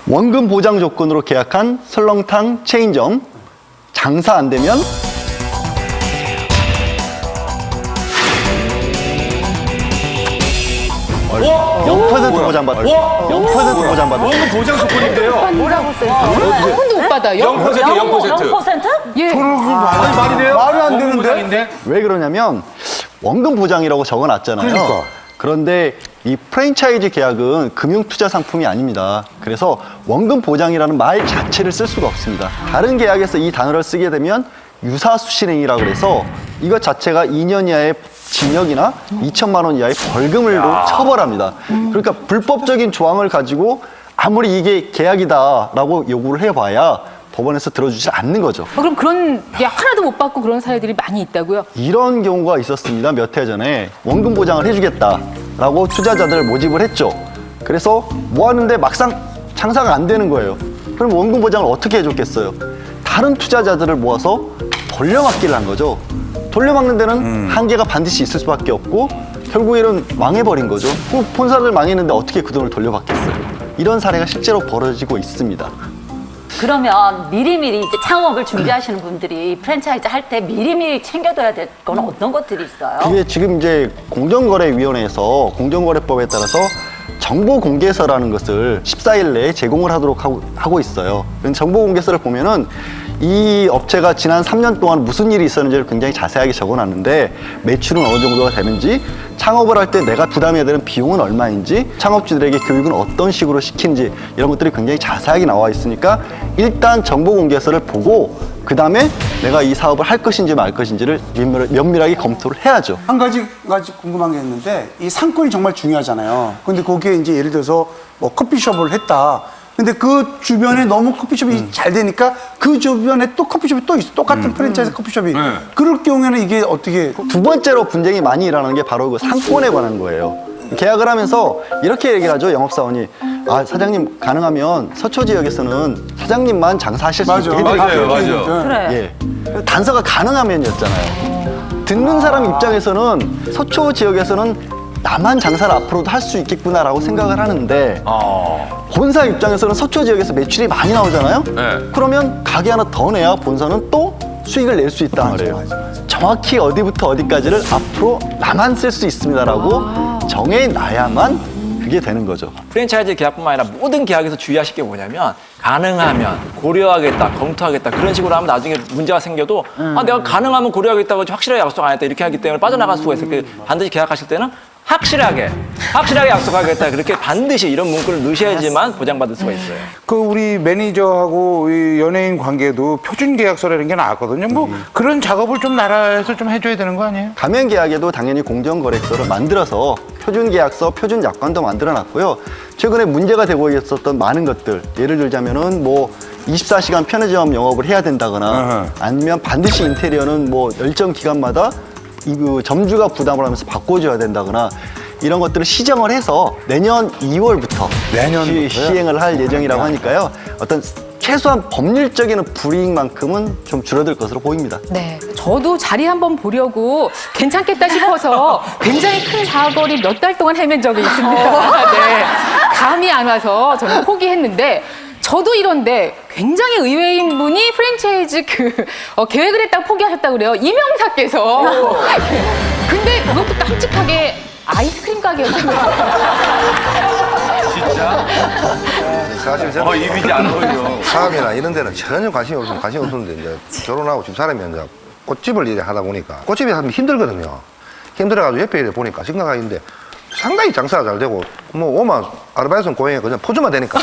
원금 보장 조건으로 계약한 설렁탕 체인점 장사 안 되면 0% 보장받을 수 있어요. 0% 보장받을 수 있어요. 보장 조건인데요. 뭐라고 써있어요? 한 번도 못 받아요. 0%, 0%. 예. 말이 돼요? 말이 안 되는데? 보장인데? 왜 그러냐면 원금 보장이라고 적어놨잖아요. 그러니까. 그런데 이 프랜차이즈 계약은 금융투자 상품이 아닙니다. 그래서 원금 보장이라는 말 자체를 쓸 수가 없습니다. 다른 계약에서 이 단어를 쓰게 되면 유사수실행위라고 그래서 이것 자체가 2년 이하의 징역이나 2천만 원 이하의 벌금을 처벌합니다. 그러니까 불법적인 조항을 가지고 아무리 이게 계약이다라고 요구를 해봐야 법원에서 들어주지 않는 거죠. 그럼 그런 게 하나도 못 받고 그런 사례들이 많이 있다고요? 이런 경우가 있었습니다. 몇 해 전에 원금 보장을 해주겠다라고 투자자들을 모집을 했죠. 그래서 뭐 하는데 막상 장사가 안 되는 거예요. 그럼 원금 보장을 어떻게 해줬겠어요? 다른 투자자들을 모아서 돌려막기를 한 거죠. 돌려막는 데는 한계가 반드시 있을 수밖에 없고 결국에는 망해버린 거죠. 본사들 망했는데 어떻게 그 돈을 돌려받겠어요? 이런 사례가 실제로 벌어지고 있습니다. 그러면 미리미리 이제 창업을 준비하시는 분들이 프랜차이즈 할 때 미리미리 챙겨둬야 될 건 어떤 것들이 있어요? 그게 지금 이제 공정거래위원회에서 공정거래법에 따라서 정보공개서라는 것을 14일 내에 제공을 하도록 하고 있어요. 정보공개서를 보면은 이 업체가 지난 3년 동안 무슨 일이 있었는지를 굉장히 자세하게 적어놨는데 매출은 어느 정도가 되는지, 창업을 할 때 내가 부담해야 되는 비용은 얼마인지, 창업주들에게 교육은 어떤 식으로 시키는지 이런 것들이 굉장히 자세하게 나와 있으니까 일단 정보공개서를 보고 그 다음에 내가 이 사업을 할 것인지 말 것인지를 면밀하게 검토를 해야죠. 한 가지 궁금한 게 있는데 이 상권이 정말 중요하잖아요. 근데 거기에 이제 예를 들어서 뭐 커피숍을 했다. 근데 그 주변에 너무 커피숍이 잘 되니까 그 주변에 또 커피숍이 또 있어. 똑같은 프랜차이즈 커피숍이. 그럴 경우에는 이게 어떻게. 두 번째로 분쟁이 많이 일어나는 게 바로 그 상권에 관한 거예요. 계약을 하면서 이렇게 얘기를 하죠, 영업사원이. 아, 사장님, 가능하면 서초 지역에서는 사장님만 장사하실 수 있게 해드릴게요. 맞아요. 그래. 예. 단서가 가능하면이었잖아요. 듣는 사람 입장에서는 서초 지역에서는 나만 장사를 앞으로도 할 수 있겠구나라고 생각을 하는데 본사 입장에서는 서초 지역에서 매출이 많이 나오잖아요. 네. 그러면 가게 하나 더 내야 본사는 또 수익을 낼 수 있단 말이에요. 정확히 어디부터 어디까지를 앞으로 나만 쓸 수 있습니다라고 정해놔야만 그게 되는 거죠. 프랜차이즈 계약뿐만 아니라 모든 계약에서 주의하실 게 뭐냐면 가능하면 고려하겠다, 검토하겠다 그런 식으로 하면 나중에 문제가 생겨도 아, 내가 가능하면 고려하겠다고 확실하게 약속 안 했다 이렇게 하기 때문에 빠져나갈 수가 있어요. 반드시 계약하실 때는 확실하게 약속하겠다 그렇게 반드시 이런 문구를 넣으셔야지만 보장받을 수가 있어요. 그 우리 매니저하고 이 연예인 관계도 표준 계약서라는 게 나왔거든요. 뭐 그런 작업을 좀 나라에서 좀 해줘야 되는 거 아니에요? 가맹 계약에도 당연히 공정거래소를 만들어서 표준 계약서, 표준 약관도 만들어놨고요. 최근에 문제가 되고 있었던 많은 것들, 예를 들자면은 뭐 24시간 편의점 영업을 해야 된다거나 아니면 반드시 인테리어는 뭐 일정 기간마다 그 점주가 부담을 하면서 바꿔줘야 된다거나 이런 것들을 시정을 해서 내년 2월부터 시행을 할 예정이라고 하니까요. 어떤 최소한 법률적인 불이익만큼은 좀 줄어들 것으로 보입니다. 네. 저도 자리 한번 보려고 괜찮겠다 싶어서 굉장히 큰 사거리 몇 달 동안 헤맨 적이 있습니다. 네. 감이 안 와서 저는 포기했는데 저도 이런데 굉장히 의외인 분이 프랜차이즈 계획을 했다고 포기하셨다고 그래요. 이명사께서. 근데 그것도 깜찍하게 아이스크림 가게였어요. 사실 저는 이미지 안 보이죠. 사업이나 이런 데는 전혀 관심이 없었는데 이제 결혼하고 지금 사람이 이제 꽃집을 이제 하다 보니까 꽃집이 하면 힘들거든요. 힘들어가지고 옆에 이래 보니까 생각하는데 상당히 장사가 잘 되고 뭐 오만 아르바이트는 고행에 그냥 포즈만 되니까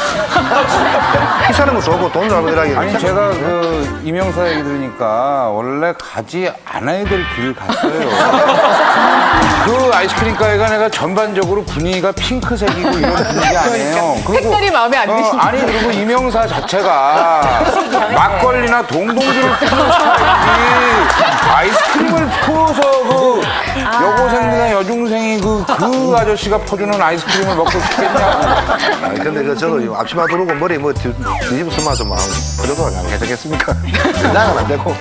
이 사람은 좋고 돈 잘 벌라기 아니 제가 그 이명사 얘기 들으니까 원래 가지 않아야 될 길을 갔어요. 그 아이스크림 가게가 내가 전반적으로 분위기가 핑크색이고 이런 분위기 아니에요. 그리고, 색깔이 마음에 안 드시네. 아니 그리고 이명사 자체가 막걸리나 동동주를 푸는 스타일이지 아이스크림을 풀어서 그 여고생이나 여중생이 그 아저씨가 퍼주는 아이스크림을 먹고 싶겠냐고. 근데 저도 앞치마 두르고 머리 뭐 뒤집어 쓰면서 막 그 정도는 안 괜찮겠습니까? 나는 안 되고